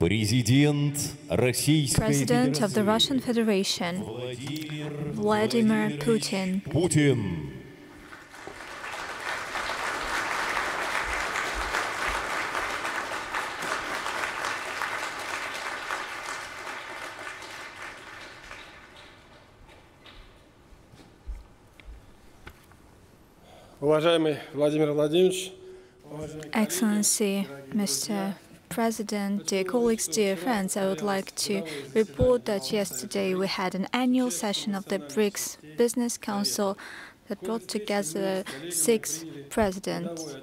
President of the Russian Federation, Vladimir Putin. Excellency, Mr. President, dear colleagues, dear friends, I would like to report that yesterday we had an annual session of the BRICS Business Council that brought together 6 presidents.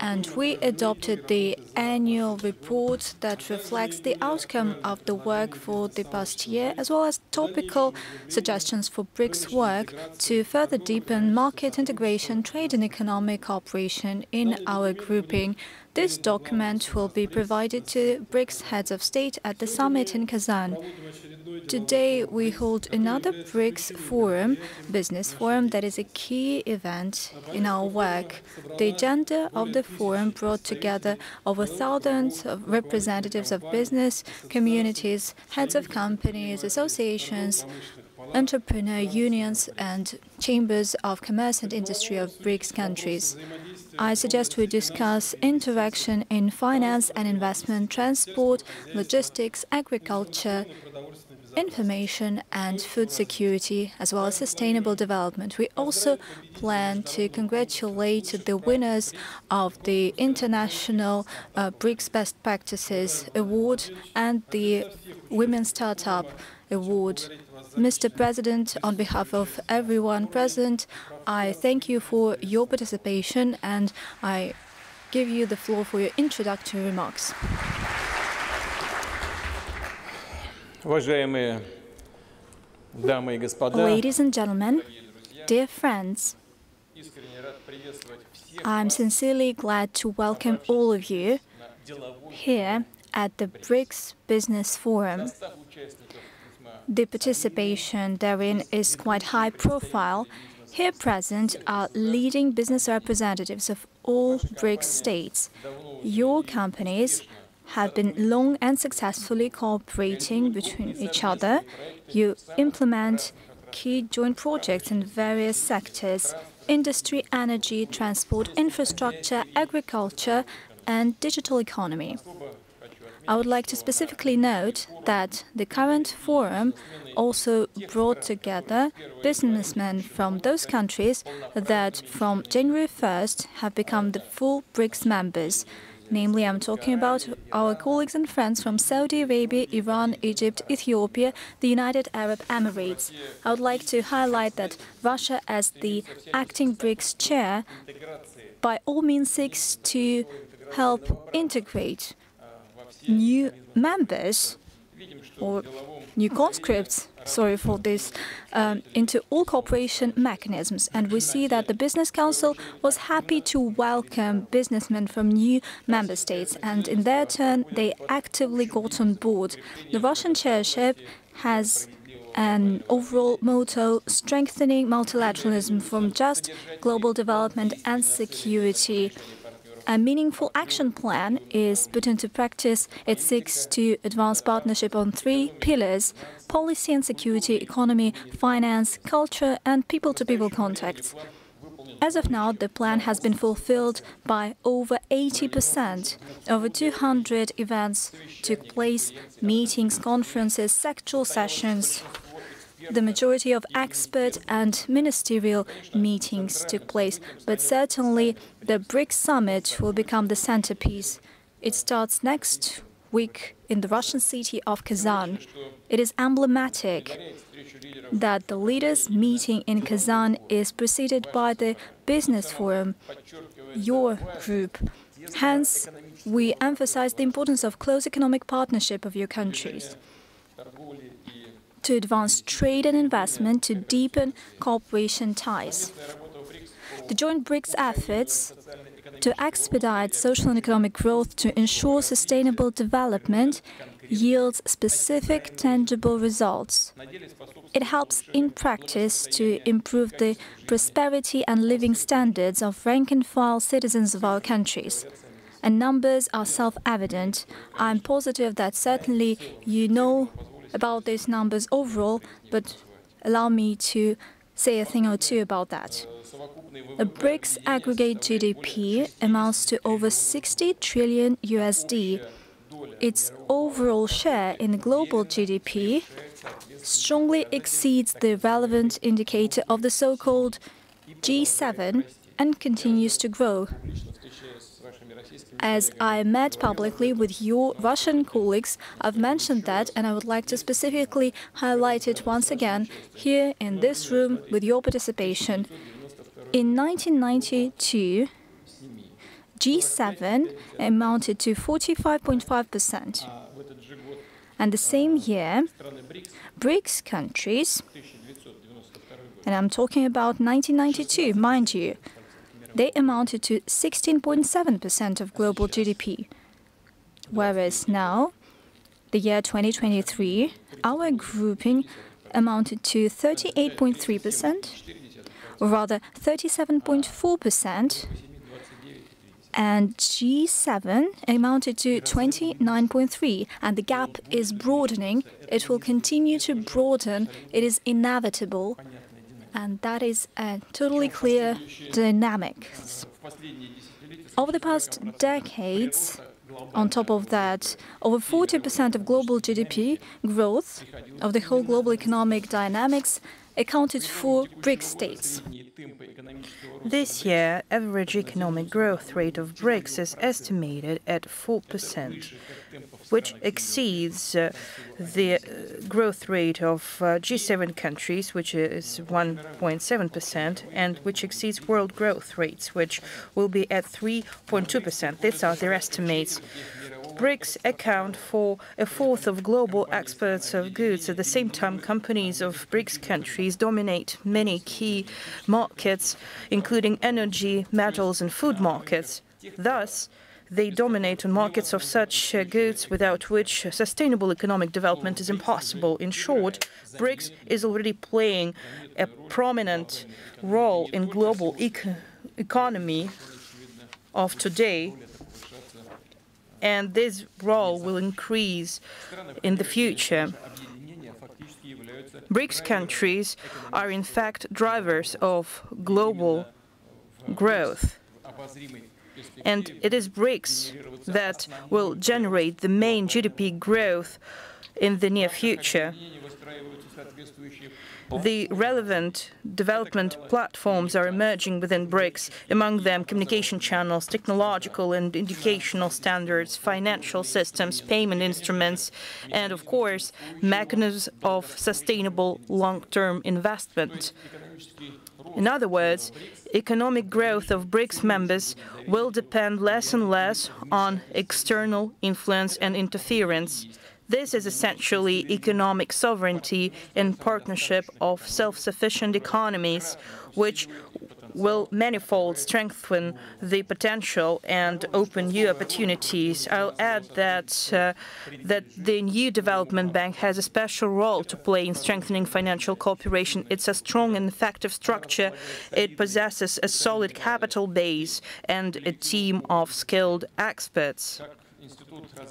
And we adopted the annual report that reflects the outcome of the work for the past year, as well as topical suggestions for BRICS work to further deepen market integration, trade and economic cooperation in our grouping. This document will be provided to BRICS heads of state at the summit in Kazan. Today we hold another BRICS Forum, Business Forum, that is a key event in our work. The agenda of the forum brought together over thousands of representatives of business communities, heads of companies, associations, entrepreneur unions and chambers of commerce and industry of BRICS countries. I suggest we discuss interaction in finance and investment, transport, logistics, agriculture, information and food security, as well as sustainable development. We also plan to congratulate the winners of the International BRICS Best Practices Award and the Women Startup Award. Mr. President, on behalf of everyone present, I thank you for your participation and I give you the floor for your introductory remarks. Ladies and gentlemen, dear friends, I'm sincerely glad to welcome all of you here at the BRICS Business Forum. The participation therein is quite high profile. Here present are leading business representatives of all BRICS states. Your companies have been long and successfully cooperating between each other. You implement key joint projects in various sectors: industry, energy, transport, infrastructure, agriculture, and digital economy. I would like to specifically note that the current forum also brought together businessmen from those countries that from January 1st have become the full BRICS members. Namely, I'm talking about our colleagues and friends from Saudi Arabia, Iran, Egypt, Ethiopia, the United Arab Emirates. I would like to highlight that Russia, as the acting BRICS chair, by all means seeks to help integrate new members or new conscripts, sorry for this, into all cooperation mechanisms. And we see that the Business Council was happy to welcome businessmen from new member states, and in their turn, they actively got on board. The Russian chairship has an overall motto: strengthening multilateralism from just global development and security. A meaningful action plan is put into practice. It seeks to advance partnership on 3 pillars: policy and security, economy, finance, culture, and people-to-people contacts. As of now, the plan has been fulfilled by over 80%. Over 200 events took place: meetings, conferences, sectoral sessions. The majority of expert and ministerial meetings took place, but certainly the BRICS summit will become the centerpiece. It starts next week in the Russian city of Kazan. It is emblematic that the leaders' meeting in Kazan is preceded by the Business Forum, your group. Hence, we emphasize the importance of close economic partnership of your countries, to advance trade and investment, to deepen cooperation ties. The joint BRICS efforts to expedite social and economic growth to ensure sustainable development yields specific, tangible results. It helps in practice to improve the prosperity and living standards of rank-and-file citizens of our countries. and numbers are self-evident. I'm positive that certainly you know about these numbers overall, but allow me to say a thing or two about that. The BRICS aggregate GDP amounts to over 60 trillion USD. Its overall share in global GDP strongly exceeds the relevant indicator of the so-called G7 and continues to grow. As I met publicly with your Russian colleagues, I've mentioned that, and I would like to specifically highlight it once again here in this room with your participation. In 1992, G7 amounted to 45.5%. And the same year, BRICS countries, and I'm talking about 1992, mind you, they amounted to 16.7% of global GDP. Whereas now, the year 2023, our grouping amounted to 38.3%, or rather 37.4%, and G7 amounted to 29.3%, and the gap is broadening. It will continue to broaden. It is inevitable, and that is a totally clear dynamic. Over the past decades, on top of that, over 40% of global GDP growth of the whole global economic dynamics accounted for BRICS states. This year, average economic growth rate of BRICS is estimated at 4%, which exceeds the growth rate of G7 countries, which is 1.7%, and which exceeds world growth rates, which will be at 3.2%. These are their estimates. BRICS account for a fourth of global exports of goods. At the same time, companies of BRICS countries dominate many key markets, including energy, metals, and food markets. Thus, they dominate on markets of such goods without which sustainable economic development is impossible. In short, BRICS is already playing a prominent role in global economy of today, and this role will increase in the future. BRICS countries are in fact drivers of global growth, and it is BRICS that will generate the main GDP growth in the near future. The relevant development platforms are emerging within BRICS, among them communication channels, technological and educational standards, financial systems, payment instruments, and, of course, mechanisms of sustainable long-term investment. In other words, economic growth of BRICS members will depend less and less on external influence and interference. This is essentially economic sovereignty in partnership of self-sufficient economies, which will manifold strengthen the potential and open new opportunities. I'll add that the new development bank has a special role to play in strengthening financial cooperation. It's a strong and effective structure. It possesses a solid capital base and a team of skilled experts.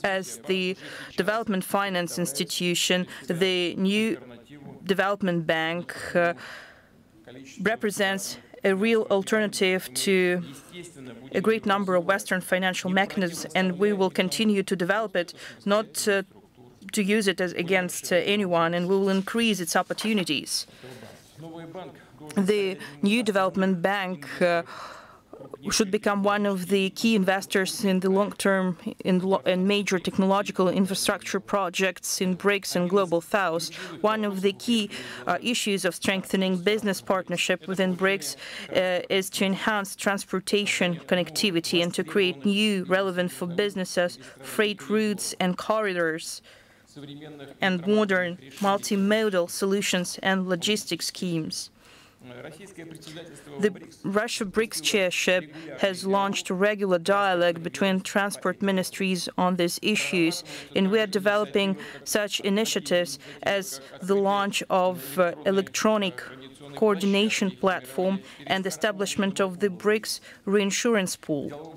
As the development finance institution, the new development bank represents a real alternative to a great number of Western financial mechanisms, and we will continue to develop it, not to use it as against anyone, and we will increase its opportunities. The new development bank should become one of the key investors in the long term in major technological infrastructure projects in BRICS and Global South. One of the key issues of strengthening business partnership within BRICS is to enhance transportation connectivity and to create new, relevant for businesses, freight routes and corridors, and modern multimodal solutions and logistics schemes. The Russia BRICS chairship has launched a regular dialogue between transport ministries on these issues, and we are developing such initiatives as the launch of electronic coordination platform and establishment of the BRICS reinsurance pool.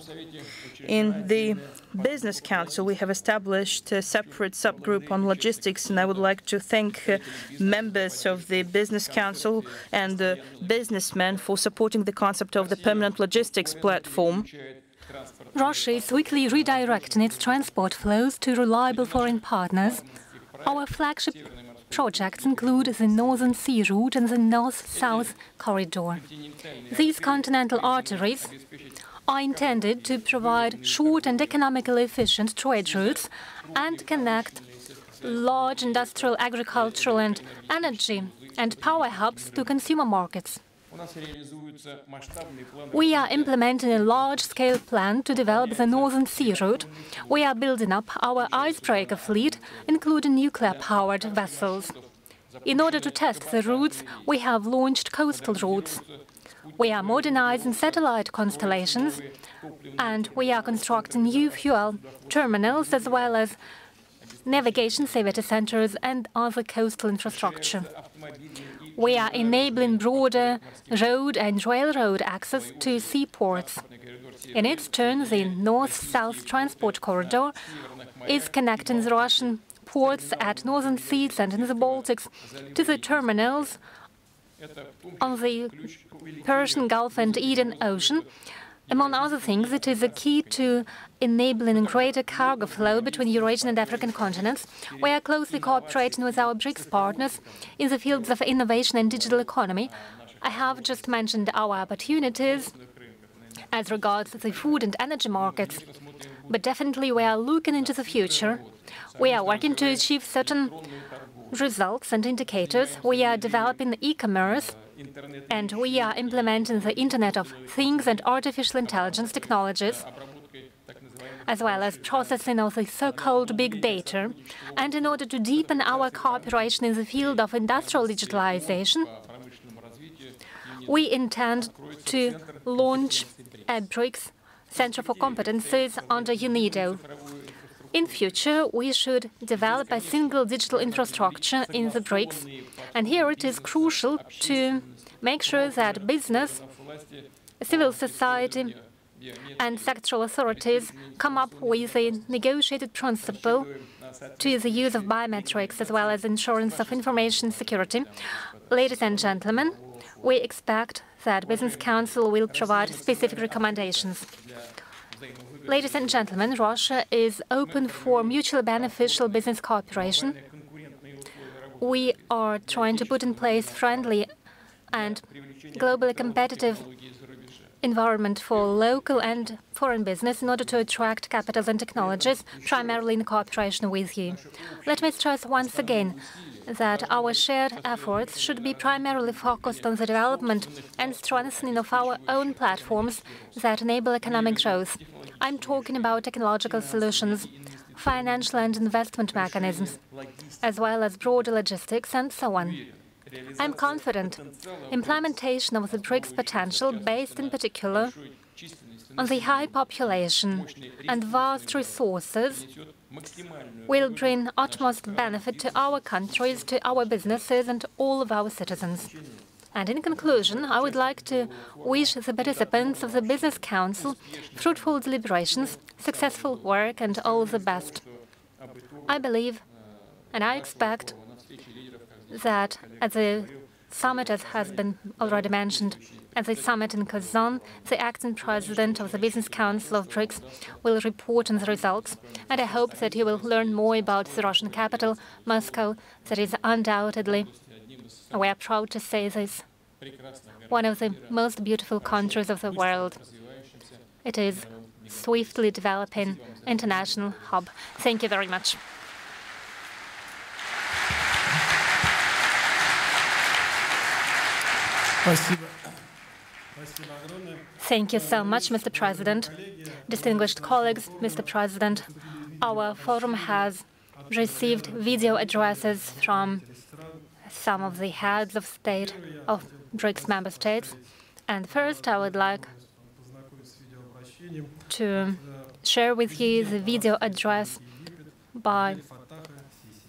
In the Business Council, we have established a separate subgroup on logistics, and I would like to thank members of the Business Council and businessmen for supporting the concept of the permanent logistics platform. Russia is quickly redirecting its transport flows to reliable foreign partners. Our flagship projects include the Northern Sea route and the North-South corridor. These continental arteries are intended to provide short and economically efficient trade routes and connect large industrial, agricultural and energy and power hubs to consumer markets. We are implementing a large-scale plan to develop the Northern Sea route. We are building up our icebreaker fleet, including nuclear-powered vessels. In order to test the routes, we have launched coastal routes. We are modernizing satellite constellations, and we are constructing new fuel terminals as well as navigation safety centers and other coastal infrastructure. We are enabling broader road and railroad access to seaports. In its turn, the North-South transport corridor is connecting the Russian ports at Northern Seas and in the Baltics to the terminals on the Persian Gulf and Indian Ocean. Among other things, it is a key to enabling greater cargo flow between Eurasian and African continents. We are closely cooperating with our BRICS partners in the fields of innovation and digital economy. I have just mentioned our opportunities as regards the food and energy markets, but definitely we are looking into the future. We are working to achieve certain results and indicators. We are developing e-commerce, and we are implementing the Internet of Things and artificial intelligence technologies, as well as processing of the so-called big data. And in order to deepen our cooperation in the field of industrial digitalization, we intend to launch a BRICS Center for Competencies under UNIDO. In future, we should develop a single digital infrastructure in the BRICS, and here it is crucial to make sure that business, civil society, and sectoral authorities come up with a negotiated principle to the use of biometrics as well as insurance of information security. Ladies and gentlemen, we expect that Business Council will provide specific recommendations. Ladies and gentlemen, Russia is open for mutually beneficial business cooperation. We are trying to put in place friendly and globally competitive environment for local and foreign business in order to attract capitals and technologies, primarily in cooperation with you. Let me stress once again that our shared efforts should be primarily focused on the development and strengthening of our own platforms that enable economic growth. I'm talking about technological solutions, financial and investment mechanisms, as well as broader logistics and so on. I'm confident implementation of the BRICS potential, based in particular on the high population and vast resources, will bring utmost benefit to our countries, to our businesses and all of our citizens. And in conclusion, I would like to wish the participants of the Business Council fruitful deliberations, successful work and all the best. I believe and I expect that at the summit, as has been already mentioned, at the summit in Kazan, the acting president of the Business Council of BRICS will report on the results, and I hope that you will learn more about the Russian capital, Moscow, that is undoubtedly, we are proud to say this, one of the most beautiful countries of the world. It is swiftly developing international hub. Thank you very much. Thank you so much, Mr. President. Distinguished colleagues, Mr. President, our forum has received video addresses from some of the heads of state of BRICS member states. And first, I would like to share with you the video address by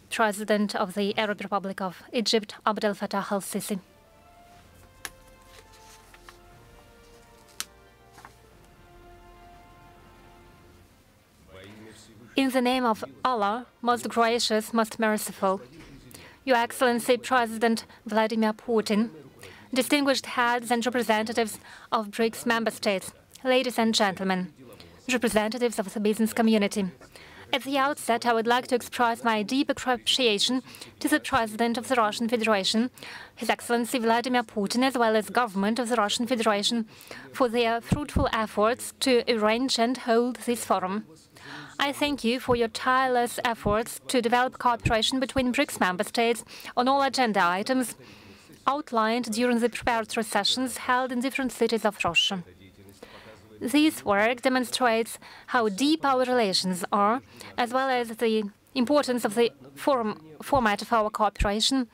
President of the Arab Republic of Egypt, Abdel Fattah al-Sisi. In the name of Allah, most gracious, most merciful, Your Excellency President Vladimir Putin, distinguished heads and representatives of BRICS member states, ladies and gentlemen, representatives of the business community. At the outset, I would like to express my deep appreciation to the President of the Russian Federation, His Excellency Vladimir Putin, as well as government of the Russian Federation, for their fruitful efforts to arrange and hold this forum. I thank you for your tireless efforts to develop cooperation between BRICS member states on all agenda items outlined during the preparatory sessions held in different cities of Russia. This work demonstrates how deep our relations are, as well as the importance of the format of our cooperation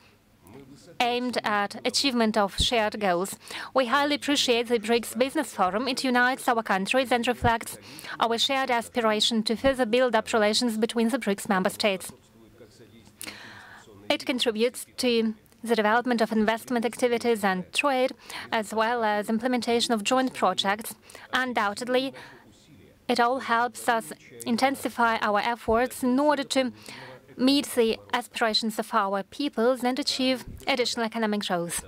aimed at achievement of shared goals. We highly appreciate the BRICS Business Forum. It unites our countries and reflects our shared aspiration to further build up relations between the BRICS member states. It contributes to the development of investment activities and trade, as well as implementation of joint projects. Undoubtedly, it all helps us intensify our efforts in order to meet the aspirations of our peoples and achieve additional economic growth.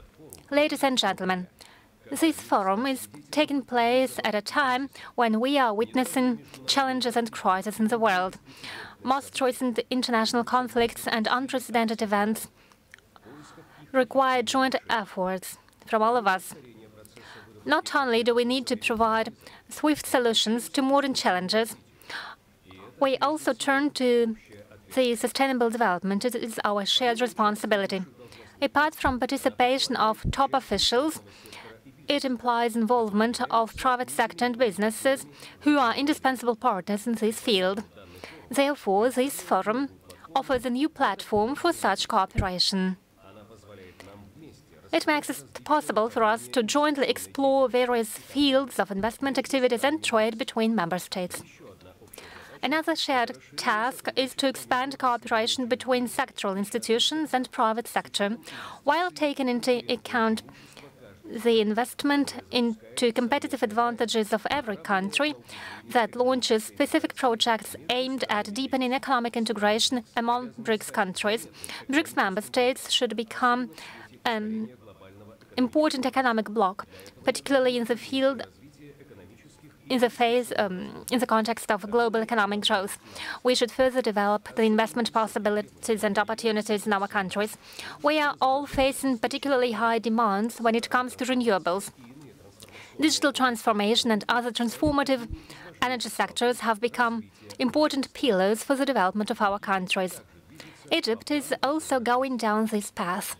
Ladies and gentlemen, this forum is taking place at a time when we are witnessing challenges and crises in the world. Most recent international conflicts and unprecedented events require joint efforts from all of us. Not only do we need to provide swift solutions to modern challenges, we also turn to the sustainable development. It is our shared responsibility. Apart from participation of top officials, it implies involvement of private sector and businesses who are indispensable partners in this field. Therefore, this forum offers a new platform for such cooperation. It makes it possible for us to jointly explore various fields of investment activities and trade between member states. Another shared task is to expand cooperation between sectoral institutions and private sector, while taking into account the investment into competitive advantages of every country that launches specific projects aimed at deepening economic integration among BRICS countries. BRICS member states should become an important economic bloc, particularly in the field, in the context of global economic growth. We should further develop the investment possibilities and opportunities in our countries. We are all facing particularly high demands when it comes to renewables. Digital transformation and other transformative energy sectors have become important pillars for the development of our countries. Egypt is also going down this path.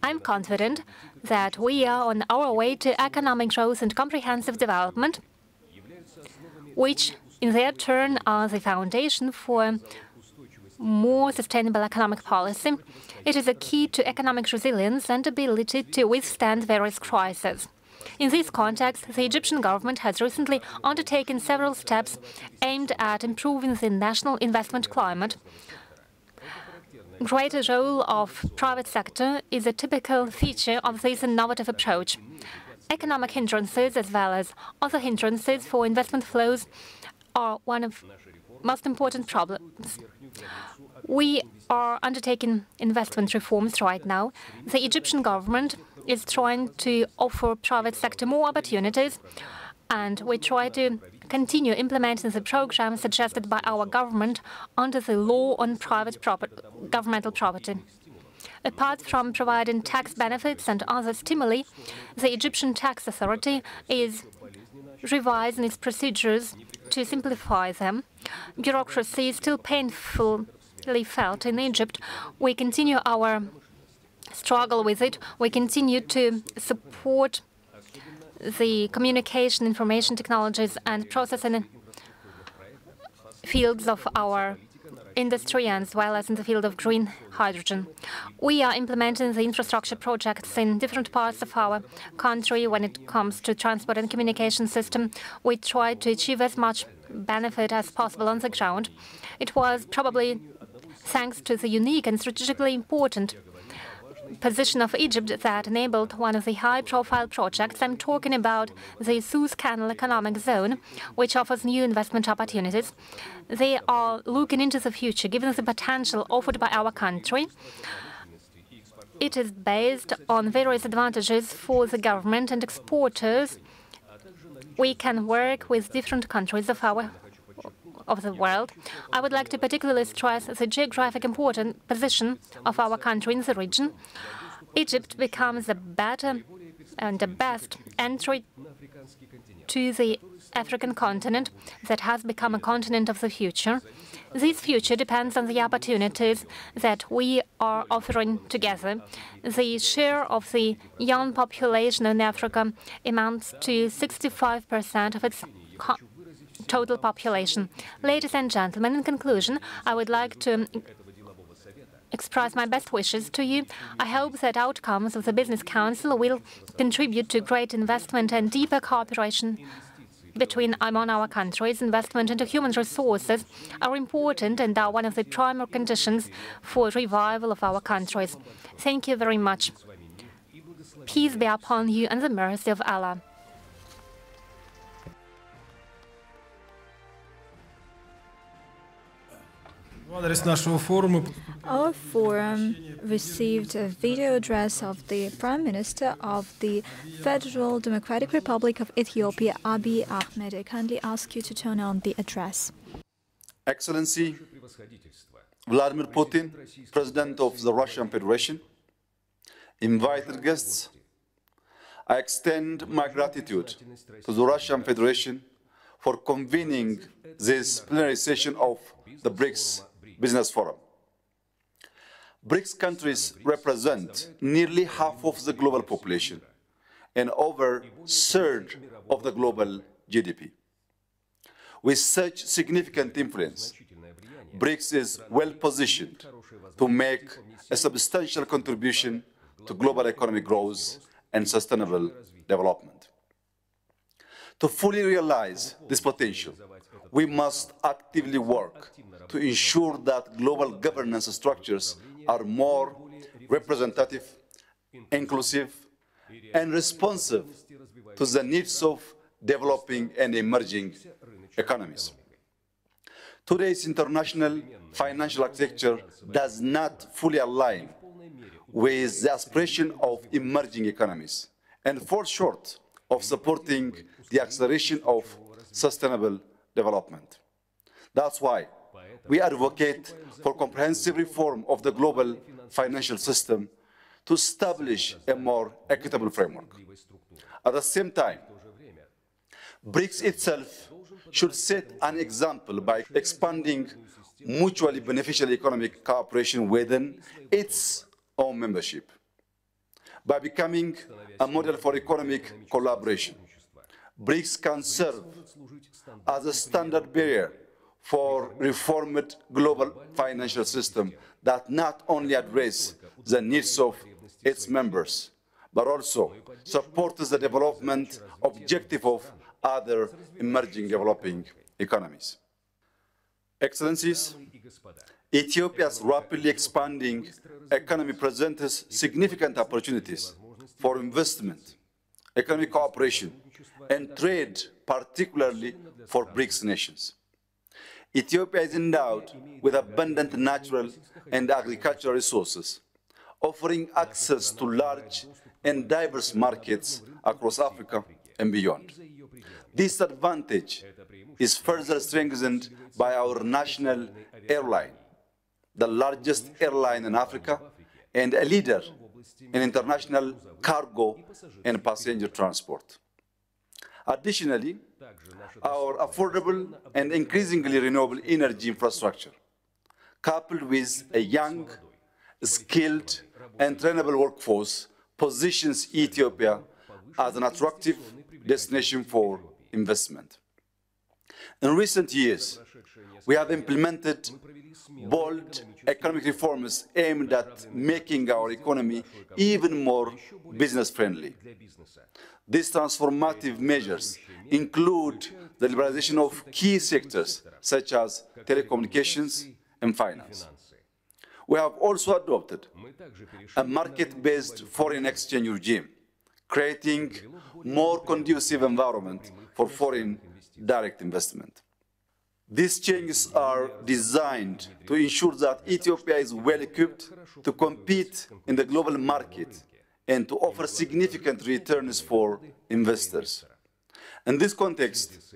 I'm confident that we are on our way to economic growth and comprehensive development, which in their turn are the foundation for more sustainable economic policy. It is a key to economic resilience and ability to withstand various crises. In this context, the Egyptian government has recently undertaken several steps aimed at improving the national investment climate. Greater role of private sector is a typical feature of this innovative approach. Economic hindrances, as well as other hindrances for investment flows, are one of most important problems. We are undertaking investment reforms right now. The Egyptian government is trying to offer private sector more opportunities, and we try to continue implementing the program suggested by our government under the law on governmental property. Apart from providing tax benefits and other stimuli, the Egyptian tax authority is revising its procedures to simplify them. Bureaucracy is still painfully felt in Egypt. We continue our struggle with it. We continue to support the communication, information technologies and processing fields of our industry, as well as in the field of green hydrogen. We are implementing the infrastructure projects in different parts of our country. When it comes to transport and communication system, we try to achieve as much benefit as possible on the ground. It was probably thanks to the unique and strategically important position of Egypt that enabled one of the high-profile projects. I'm talking about the Suez Canal Economic Zone, which offers new investment opportunities. They are looking into the future, given the potential offered by our country. It is based on various advantages for the government and exporters. We can work with different countries of the world. I would like to particularly stress the geographic important position of our country in the region. Egypt becomes a better and the best entry to the African continent that has become a continent of the future. This future depends on the opportunities that we are offering together. The share of the young population in Africa amounts to 65% of its total population. Ladies and gentlemen, in conclusion, I would like to express my best wishes to you. I hope that outcomes of the Business Council will contribute to great investment and deeper cooperation among our countries. Investment into human resources are important and are one of the primary conditions for revival of our countries. Thank you very much. Peace be upon you and the mercy of Allah. Our forum received a video address of the Prime Minister of the Federal Democratic Republic of Ethiopia, Abiy Ahmed. I kindly ask you to turn on the address. Excellency, Vladimir Putin, President of the Russian Federation, invited guests, I extend my gratitude to the Russian Federation for convening this plenary session of the BRICS Business Forum. BRICS countries represent nearly half of the global population and over a third of the global GDP. With such significant influence, BRICS is well positioned to make a substantial contribution to global economic growth and sustainable development. To fully realize this potential, we must actively work to ensure that global governance structures are more representative, inclusive, and responsive to the needs of developing and emerging economies. Today's international financial architecture does not fully align with the aspiration of emerging economies and falls short of supporting the acceleration of sustainable development. That's why we advocate for comprehensive reform of the global financial system to establish a more equitable framework. At the same time, BRICS itself should set an example by expanding mutually beneficial economic cooperation within its own membership, by becoming a model for economic collaboration. BRICS can serve as a standard barrier for reformed global financial system that not only address the needs of its members, but also supports the development objective of other emerging developing economies. Excellencies, Ethiopia's rapidly expanding economy presents significant opportunities for investment, economic cooperation, and trade, particularly for BRICS nations. Ethiopia is endowed with abundant natural and agricultural resources, offering access to large and diverse markets across Africa and beyond. This advantage is further strengthened by our national airline, the largest airline in Africa and a leader in international cargo and passenger transport. Additionally, our affordable and increasingly renewable energy infrastructure, coupled with a young, skilled, and trainable workforce, positions Ethiopia as an attractive destination for investment. In recent years, we have implemented bold economic reforms aimed at making our economy even more business-friendly. These transformative measures include the liberalization of key sectors such as telecommunications and finance. We have also adopted a market-based foreign exchange regime, creating more conducive environment for foreign direct investment. These changes are designed to ensure that Ethiopia is well equipped to compete in the global market and to offer significant returns for investors. In this context,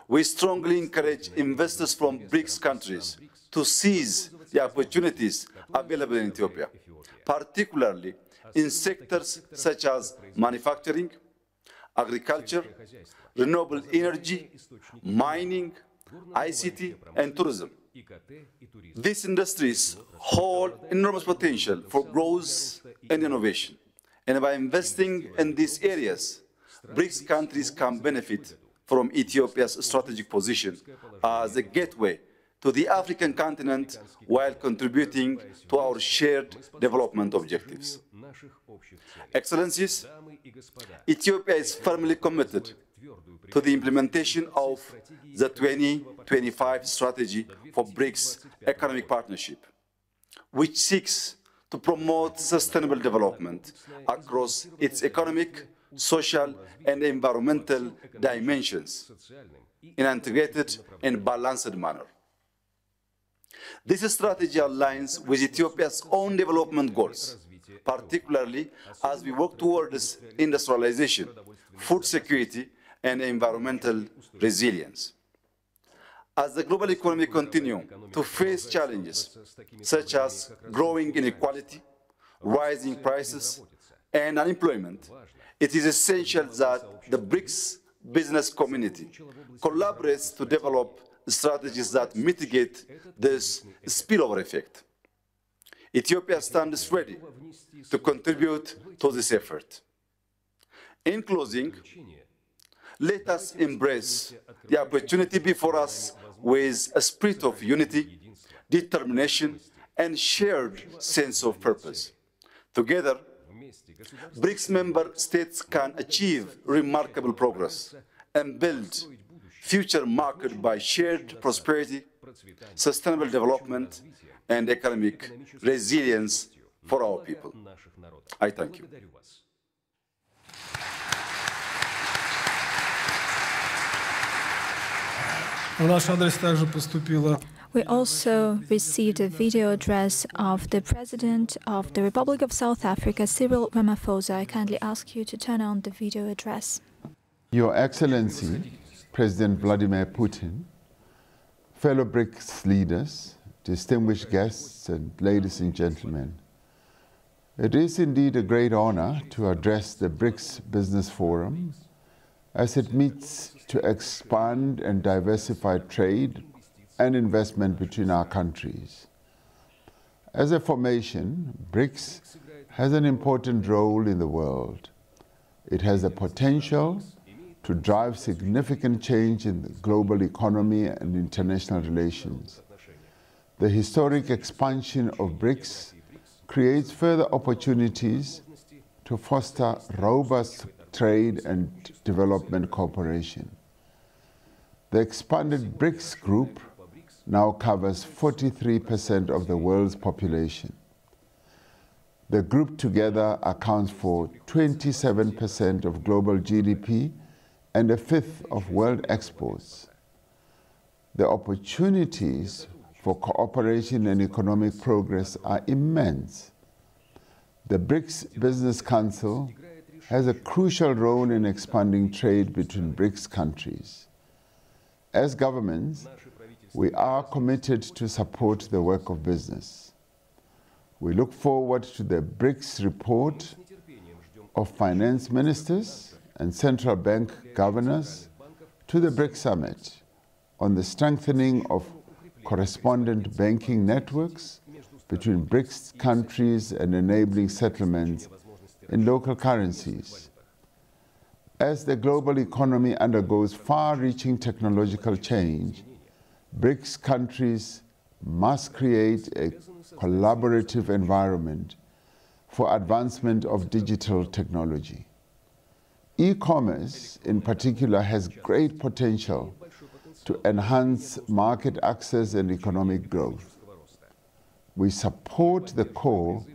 we strongly encourage investors from BRICS countries to seize the opportunities available in Ethiopia, particularly in sectors such as manufacturing, agriculture, renewable energy, mining, ICT, and tourism. These industries hold enormous potential for growth and innovation. And by investing in these areas, BRICS countries can benefit from Ethiopia's strategic position as a gateway to the African continent while contributing to our shared development objectives. Excellencies, Ethiopia is firmly committed to the implementation of the 2025 strategy for BRICS economic partnership, which seeks to promote sustainable development across its economic, social, and environmental dimensions in an integrated and balanced manner. This strategy aligns with Ethiopia's own development goals, particularly as we work towards industrialization, food security, and environmental resilience. As the global economy continues to face challenges such as growing inequality, rising prices, and unemployment, it is essential that the BRICS business community collaborates to develop strategies that mitigate this spillover effect. Ethiopia stands ready to contribute to this effort. In closing, let us embrace the opportunity before us with a spirit of unity, determination, and shared sense of purpose. Together, BRICS member states can achieve remarkable progress and build future marked by shared prosperity, sustainable development, and economic resilience for our people. I thank you. We also received a video address of the President of the Republic of South Africa, Cyril Ramaphosa. I kindly ask you to turn on the video address. Your Excellency, President Vladimir Putin, fellow BRICS leaders, distinguished guests, and ladies and gentlemen, it is indeed a great honor to address the BRICS Business Forum as it meets to expand and diversify trade and investment between our countries. As a formation, BRICS has an important role in the world. It has the potential to drive significant change in the global economy and international relations. The historic expansion of BRICS creates further opportunities to foster robust trade and development cooperation. The expanded BRICS group now covers 43% of the world's population. The group together accounts for 27% of global GDP and a fifth of world exports. The opportunities for cooperation and economic progress are immense. The BRICS Business Council has a crucial role in expanding trade between BRICS countries. As governments, we are committed to support the work of business. We look forward to the BRICS report of finance ministers and central bank governors to the BRICS Summit on the strengthening of correspondent banking networks between BRICS countries and enabling settlements in local currencies. As the global economy undergoes far-reaching technological change, BRICS countries must create a collaborative environment for advancement of digital technology. E-commerce, in particular, has great potential to enhance market access and economic growth. we support the call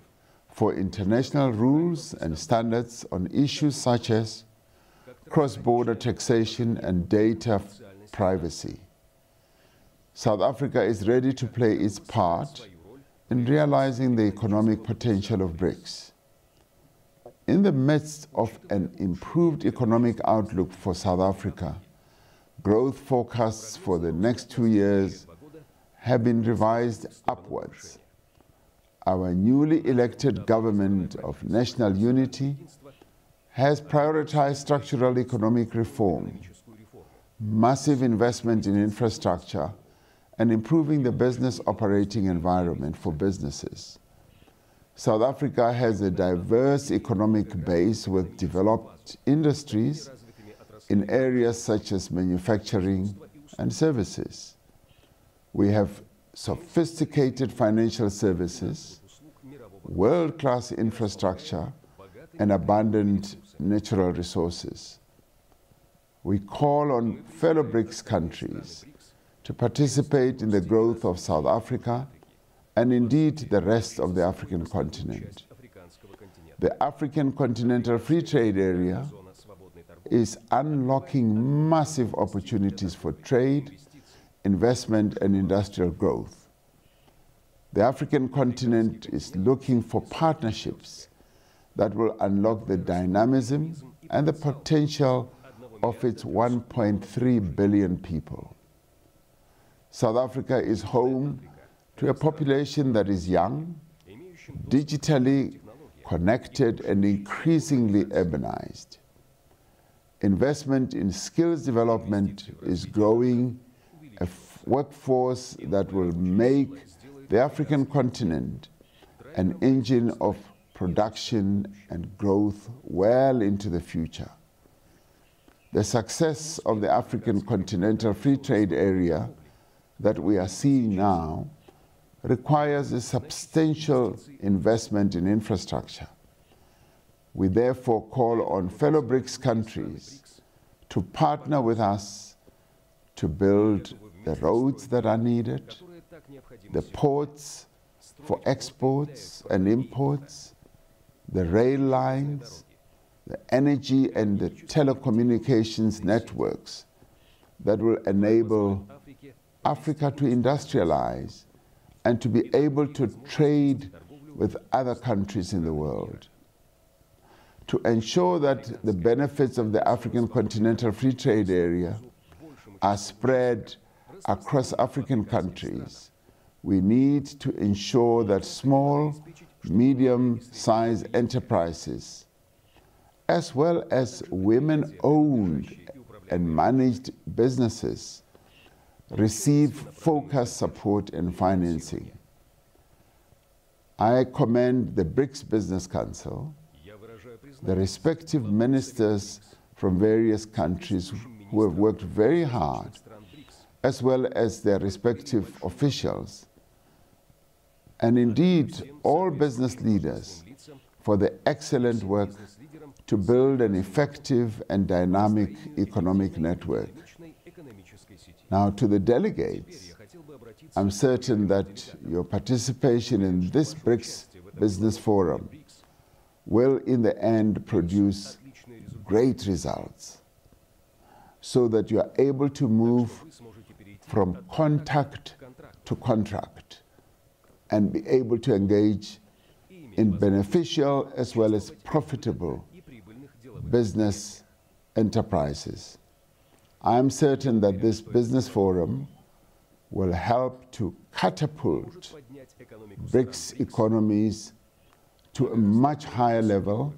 for international rules and standards on issues such as cross-border taxation and data privacy. South Africa is ready to play its part in realizing the economic potential of BRICS. In the midst of an improved economic outlook for South Africa, growth forecasts for the next 2 years have been revised upwards. Our newly elected government of national unity has prioritized structural economic reform, massive investment in infrastructure, and improving the business operating environment for businesses. South Africa has a diverse economic base with developed industries in areas such as manufacturing and services. We have sophisticated financial services, world-class infrastructure, and abundant natural resources. We call on fellow BRICS countries to participate in the growth of South Africa and indeed the rest of the African continent. The African Continental Free Trade Area is unlocking massive opportunities for trade, investment, and industrial growth. The African continent is looking for partnerships that will unlock the dynamism and the potential of its 1.3 billion people. South Africa is home to a population that is young, digitally connected, and increasingly urbanized. Investment in skills development is growing, a workforce that will make the African continent an engine of production and growth well into the future. The success of the African Continental Free Trade Area that we are seeing now requires a substantial investment in infrastructure. We therefore call on fellow BRICS countries to partner with us to build the roads that are needed, the ports for exports and imports, the rail lines, the energy and the telecommunications networks that will enable Africa to industrialize and to be able to trade with other countries in the world. To ensure that the benefits of the African Continental Free Trade Area are spread across African countries, we need to ensure that small, medium-sized enterprises, as well as women-owned and managed businesses, receive focused support and financing. I commend the BRICS Business Council, the respective ministers from various countries who have worked very hard, as well as their respective officials, and indeed all business leaders for the excellent work to build an effective and dynamic economic network. Now, to the delegates, I'm certain that your participation in this BRICS Business Forum will in the end produce great results so that you are able to move from contact to contract and be able to engage in beneficial as well as profitable business enterprises. I am certain that this business forum will help to catapult BRICS economies to a much higher level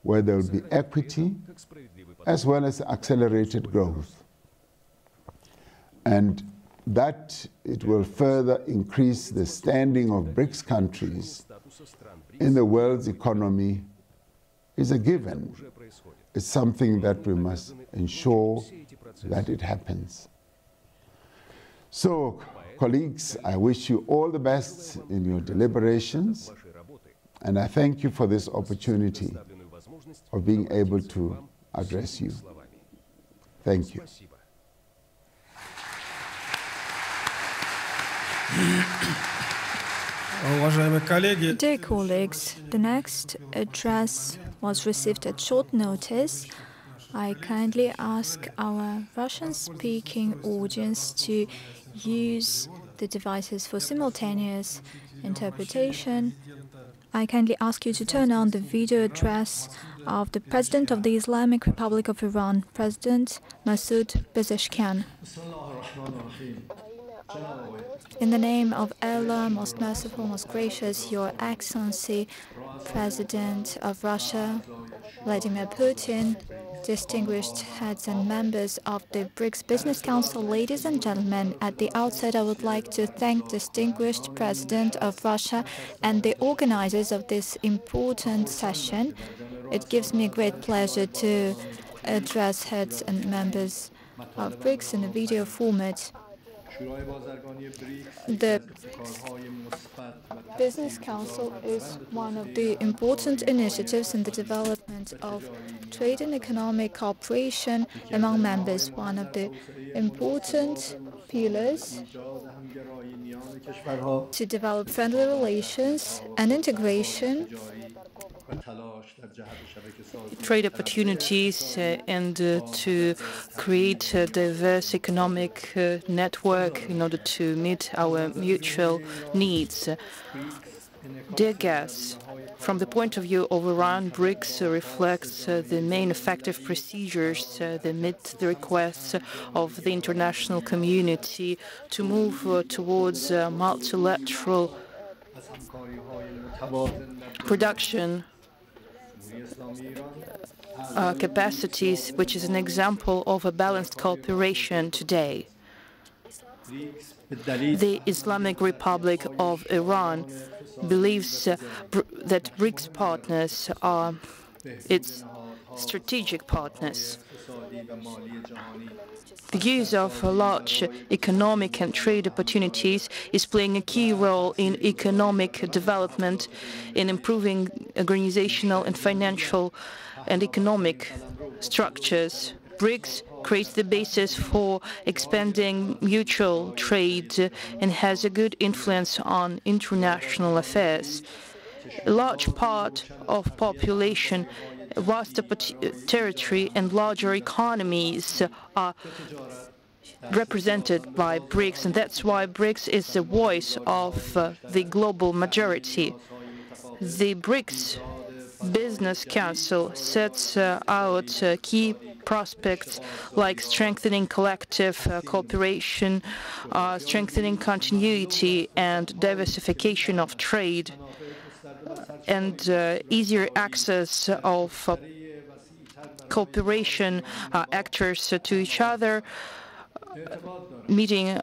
where there will be equity as well as accelerated growth. And that it will further increase the standing of BRICS countries in the world's economy is a given. It's something that we must ensure that it happens. So, colleagues, I wish you all the best in your deliberations, and I thank you for this opportunity of being able to address you. Thank you. Dear colleagues, the next address was received at short notice. I kindly ask our Russian-speaking audience to use the devices for simultaneous interpretation. I kindly ask you to turn on the video address of the President of the Islamic Republic of Iran, President Masoud Pezeshkian. In the name of Allah, most merciful, most gracious, Your Excellency, President of Russia, Vladimir Putin, distinguished heads and members of the BRICS Business Council, ladies and gentlemen, at the outset I would like to thank distinguished President of Russia and the organizers of this important session. It gives me great pleasure to address heads and members of BRICS in a video format. The Business Council is one of the important initiatives in the development of trade and economic cooperation among members, one of the important pillars to develop friendly relations and integration, trade opportunities and to create a diverse economic network in order to meet our mutual needs. Dear guests, from the point of view of Iran, BRICS reflects the main effective procedures that meet the requests of the international community to move towards multilateral production capacities, which is an example of a balanced cooperation today. The Islamic Republic of Iran believes that BRICS partners are its strategic partners. The use of large economic and trade opportunities is playing a key role in economic development, in improving organizational and financial and economic structures. BRICS creates the basis for expanding mutual trade and has a good influence on international affairs. A large part of population, vast territory and larger economies are represented by BRICS, and that's why BRICS is the voice of the global majority. The BRICS Business Council sets out key prospects like strengthening collective cooperation, strengthening continuity and diversification of trade, and easier access of cooperation actors to each other, meeting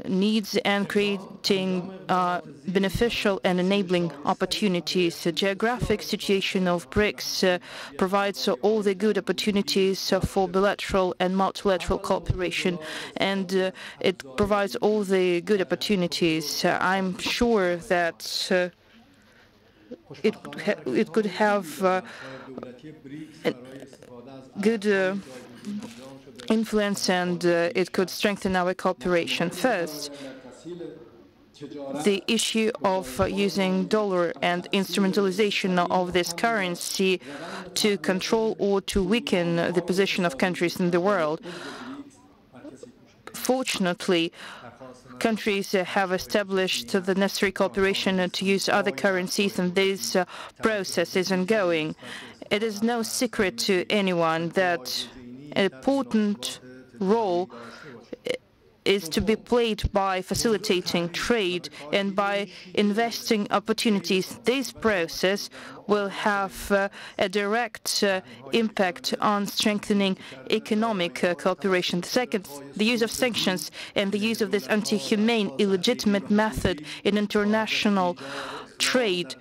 needs and creating beneficial and enabling opportunities. The geographic situation of BRICS provides all the good opportunities for bilateral and multilateral cooperation, and it provides all the good opportunities. I'm sure that it could have a good influence, and it could strengthen our cooperation. First, the issue of using dollar and instrumentalization of this currency to control or to weaken the position of countries in the world. Fortunately, countries have established the necessary cooperation to use other currencies, and this process is ongoing. It is no secret to anyone that an important role is to be played by facilitating trade and by investing opportunities. This process will have a direct impact on strengthening economic cooperation. Second, the use of sanctions and the use of this anti-humane, illegitimate method in international trade.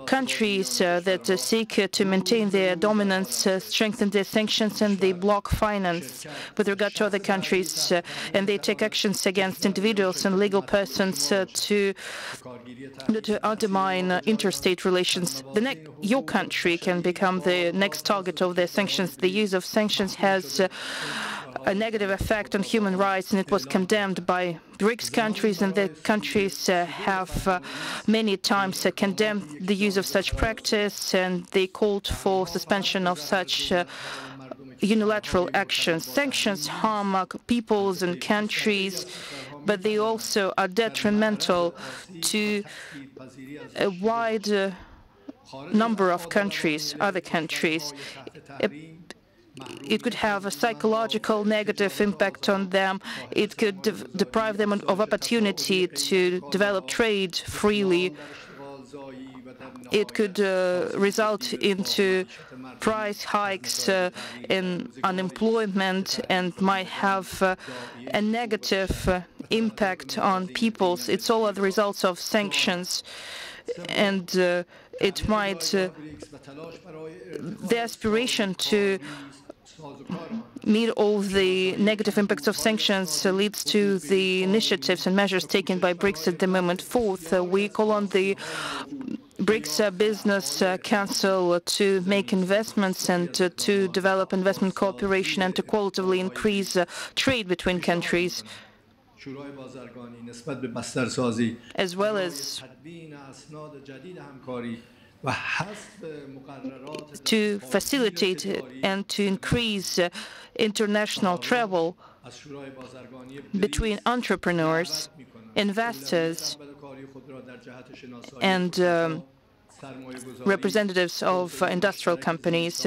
Countries that seek to maintain their dominance strengthen their sanctions, and they block finance with regard to other countries, and they take actions against individuals and legal persons to undermine interstate relations. Your country can become the next target of their sanctions. The use of sanctions has a negative effect on human rights, and it was condemned by BRICS countries and the countries have many times condemned the use of such practice, and they called for suspension of such unilateral actions. Sanctions harm peoples and countries, but they also are detrimental to a wide number of countries, other countries. It could have a psychological negative impact on them. It could deprive them of opportunity to develop trade freely. It could result into price hikes in unemployment and might have a negative impact on peoples. It's all the results of sanctions, and it might the aspiration to meet all the negative impacts of sanctions leads to the initiatives and measures taken by BRICS at the moment. Fourth, we call on the BRICS Business Council to make investments and to develop investment cooperation and to qualitatively increase trade between countries, as well as to facilitate and to increase international travel between entrepreneurs, investors, and representatives of industrial companies.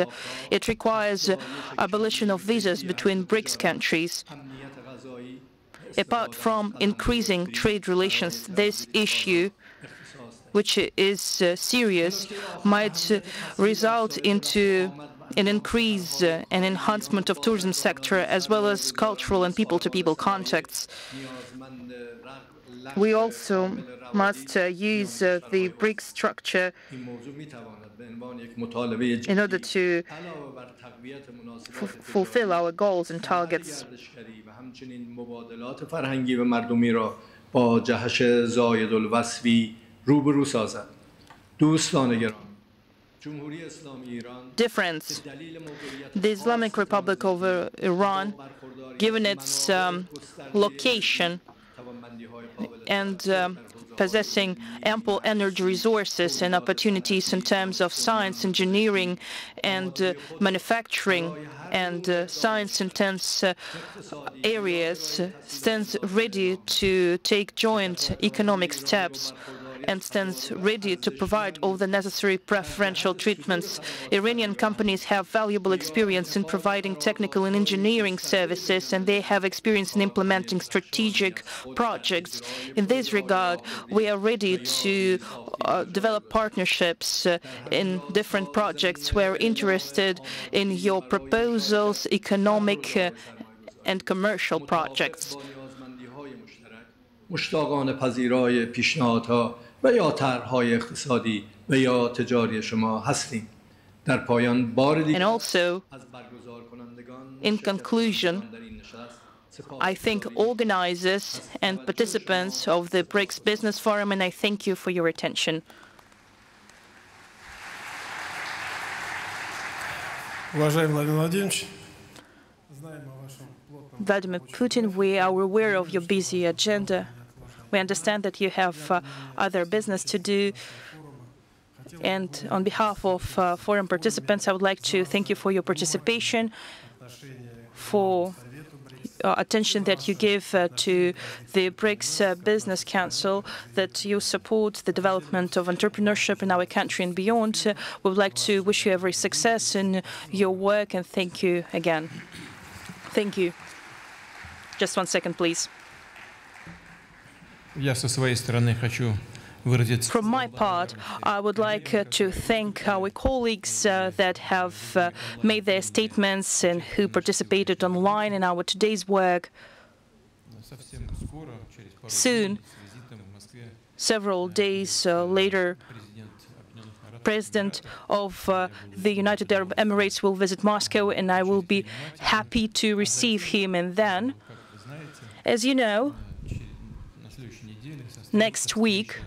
It requires abolition of visas between BRICS countries. Apart from increasing trade relations, this issue, which is serious, might result into an increase and enhancement of tourism sector, as well as cultural and people-to-people contacts. We also must use the BRICS structure in order to fulfill our goals and targets. Difference. The Islamic Republic of Iran, given its location and possessing ample energy resources and opportunities in terms of science, engineering, and manufacturing, and science-intense areas, stands ready to take joint economic steps and stands ready to provide all the necessary preferential treatments. Iranian companies have valuable experience in providing technical and engineering services, and they have experience in implementing strategic projects. In this regard, we are ready to develop partnerships in different projects. We're interested in your proposals, economic and commercial projects. مشتاقانه پذیرای پیشنهادها و یا طرح‌های اقتصادی و یا تجاری شما هستیم. در پایان بار دیگر از برگزار کنندگان in conclusion, I thank organizers and participants of the BRICS Business Forum, and I thank you for your attention. Уважаемый Владимир Владимирович, Vladimir Putin, we are aware of your busy agenda. We understand that you have other business to do. And on behalf of forum participants, I would like to thank you for your participation, for attention that you give to the BRICS Business Council, that you support the development of entrepreneurship in our country and beyond. We would like to wish you every success in your work, and thank you again. Thank you. Just 1 second, please. From my part, I would like to thank our colleagues that have made their statements and who participated online in our today's work. Soon, several days later, President of the United Arab Emirates will visit Moscow, and I will be happy to receive him. And then, as you know, next week,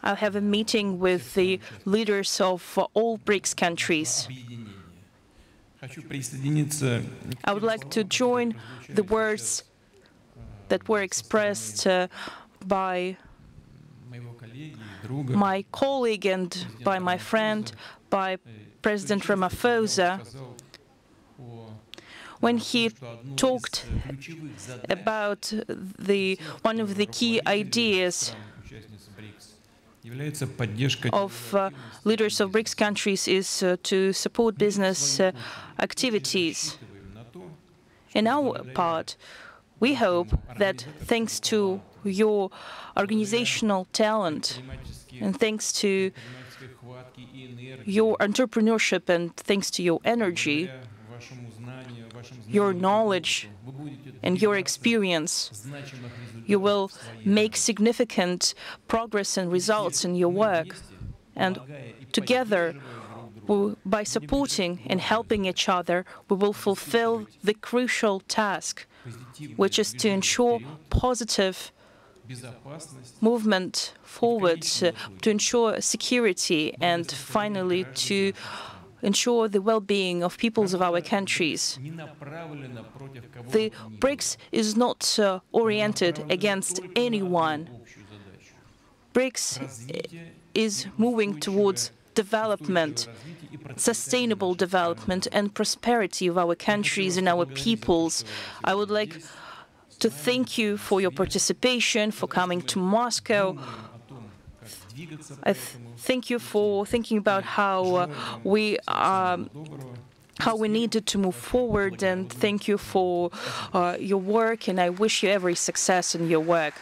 I'll have a meeting with the leaders of all BRICS countries. I would like to join the words that were expressed by my colleague and by my friend, by President Ramaphosa, when he talked about one of the key ideas of leaders of BRICS countries is to support business activities. In our part, we hope that thanks to your organizational talent and thanks to your entrepreneurship and thanks to your energy, your knowledge and your experience, you will make significant progress and results in your work. And together, by supporting and helping each other, we will fulfill the crucial task, which is to ensure positive movement forwards, to ensure security, and finally to ensure the well-being of peoples of our countries. The BRICS is not oriented against anyone. BRICS is moving towards development, sustainable development and prosperity of our countries and our peoples. I would like to thank you for your participation, for coming to Moscow. I thank you for thinking about how we needed to move forward, and thank you for your work, and I wish you every success in your work.